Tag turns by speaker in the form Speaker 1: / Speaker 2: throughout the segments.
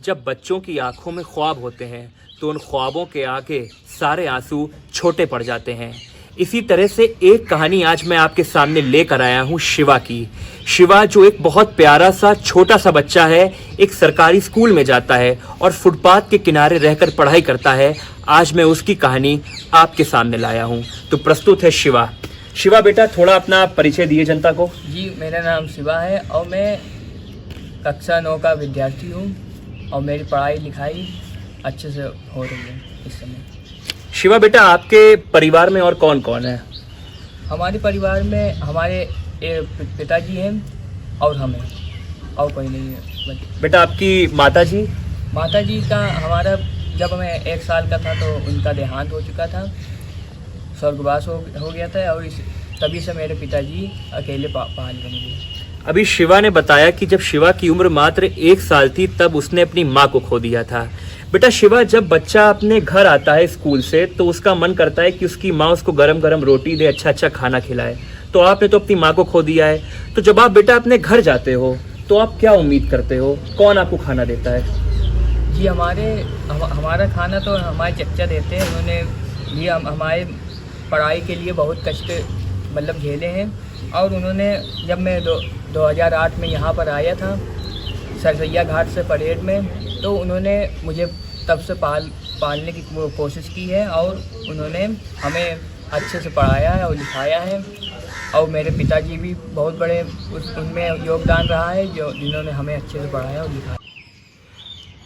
Speaker 1: जब बच्चों की आंखों में ख्वाब होते हैं तो उन ख्वाबों के आगे सारे आंसू छोटे पड़ जाते हैं। इसी तरह से एक कहानी आज मैं आपके सामने लेकर आया हूँ शिवा की। शिवा जो एक बहुत प्यारा सा छोटा सा बच्चा है, एक सरकारी स्कूल में जाता है और फुटपाथ के किनारे रहकर पढ़ाई करता है। आज मैं उसकी कहानी आपके सामने लाया हूँ। तो प्रस्तुत है शिवा। शिवा बेटा, थोड़ा अपना परिचय दिए जनता को।
Speaker 2: जी, मेरा नाम शिवा है और मैं कक्षा 9 का विद्यार्थी हूँ और मेरी पढ़ाई लिखाई अच्छे से हो रही है इस समय।
Speaker 1: शिवा बेटा, आपके परिवार में और कौन कौन है?
Speaker 2: हमारे परिवार में हमारे पिताजी हैं और हम हैं और कोई नहीं है।
Speaker 1: बेटा, आपकी माताजी?
Speaker 2: माताजी का हमारा जब मैं 1 साल का था तो उनका देहांत हो चुका था, स्वर्गवास हो गया था और तभी से मेरे पिताजी अकेले पाल रहे मुझे।
Speaker 1: अभी शिवा ने बताया कि जब शिवा की उम्र मात्र 1 साल थी तब उसने अपनी माँ को खो दिया था। बेटा शिवा, जब बच्चा अपने घर आता है स्कूल से तो उसका मन करता है कि उसकी माँ उसको गरम गरम रोटी दे, अच्छा अच्छा खाना खिलाए। तो आपने तो अपनी माँ को खो दिया है, तो जब आप बेटा अपने घर जाते हो तो आप क्या उम्मीद करते हो? कौन आपको खाना देता है?
Speaker 2: जी, हमारा खाना तो हमारे चच्चा देते हैं। उन्होंने भी हमारे पढ़ाई के लिए बहुत कष्ट मतलब झेले हैं और उन्होंने जब मैं 2008 में यहाँ पर आया था सरसैया घाट से परेड में, तो उन्होंने मुझे तब से पालने की कोशिश की है और उन्होंने हमें अच्छे से पढ़ाया है और लिखाया है। और मेरे पिताजी भी बहुत बड़े उनमें योगदान रहा है जिन्होंने हमें अच्छे से पढ़ाया और लिखाया।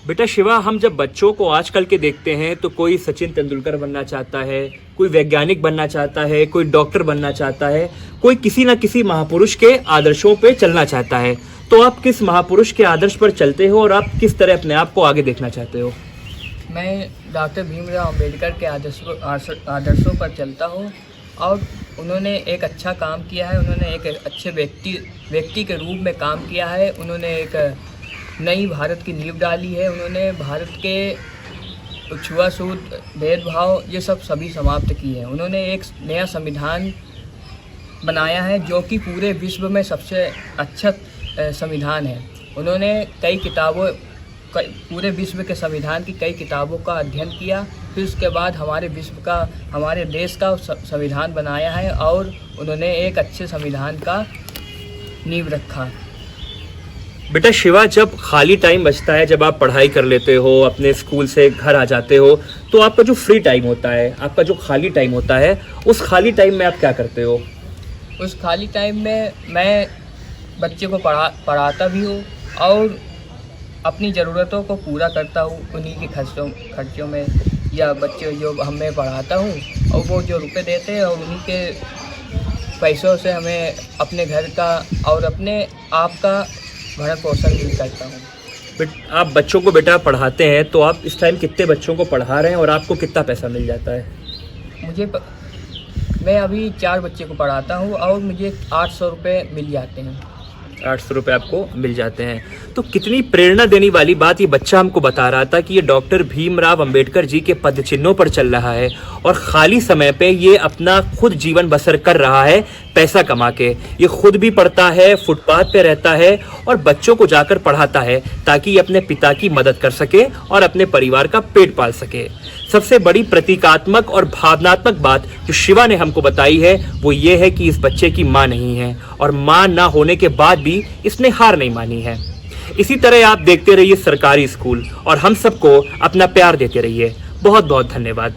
Speaker 1: बेटा शिवा, हम जब बच्चों को आजकल के देखते हैं तो कोई सचिन तेंदुलकर बनना चाहता है, कोई वैज्ञानिक बनना चाहता है, कोई डॉक्टर बनना चाहता है, कोई किसी न किसी महापुरुष के आदर्शों पे चलना चाहता है। तो आप किस महापुरुष के आदर्श पर चलते हो और आप किस तरह अपने आप को आगे देखना चाहते हो?
Speaker 2: मैं डॉक्टर भीमराव अंबेडकर के आदर्शों पर चलता हूँ और उन्होंने एक अच्छा काम किया है। उन्होंने एक अच्छे व्यक्ति के रूप में काम किया है। उन्होंने एक नई भारत की नींव डाली है। उन्होंने भारत के छुआछूत भेदभाव ये सभी समाप्त किए हैं। उन्होंने एक नया संविधान बनाया है जो कि पूरे विश्व में सबसे अच्छा संविधान है। उन्होंने पूरे विश्व के संविधान की कई किताबों का अध्ययन किया, फिर उसके बाद हमारे देश का संविधान बनाया है और उन्होंने एक अच्छे संविधान का नींव रखा।
Speaker 1: बेटा शिवा, जब खाली टाइम बचता है, जब आप पढ़ाई कर लेते हो, अपने स्कूल से घर आ जाते हो, तो आपका जो फ्री टाइम होता है, आपका जो खाली टाइम होता है, उस खाली टाइम में आप क्या करते हो?
Speaker 2: उस खाली टाइम में मैं बच्चे को पढ़ाता भी हूँ और अपनी ज़रूरतों को पूरा करता हूँ उन्हीं के खर्चों में, या बच्चे जो हमें पढ़ाता हूँ और वो जो रुपए देते हैं और उन्हीं के पैसों से हमें अपने घर का और अपने आप का भरण पोषण भी करता हूँ।
Speaker 1: आप बच्चों को बेटा पढ़ाते हैं तो आप इस टाइम कितने बच्चों को पढ़ा रहे हैं और आपको कितना पैसा मिल जाता है?
Speaker 2: मैं अभी 4 बच्चे को पढ़ाता हूँ और मुझे 800 रुपये मिल जाते हैं।
Speaker 1: 800 रुपये आपको मिल जाते हैं। तो कितनी प्रेरणा देने वाली बात ये बच्चा हमको बता रहा था कि ये डॉक्टर भीमराव अंबेडकर जी के पद चिन्हों पर चल रहा है और खाली समय पे ये अपना खुद जीवन बसर कर रहा है पैसा कमा के। ये खुद भी पढ़ता है, फुटपाथ पे रहता है और बच्चों को जाकर पढ़ाता है ताकि ये अपने पिता की मदद कर सके और अपने परिवार का पेट पाल सके। सबसे बड़ी प्रतीकात्मक और भावनात्मक बात जो शिवा ने हमको बताई है वो ये है कि इस बच्चे की माँ नहीं है और माँ ना होने के बाद भी इसने हार नहीं मानी है। इसी तरह आप देखते रहिए सरकारी स्कूल और हम सबको अपना प्यार देते रहिए। बहुत बहुत धन्यवाद।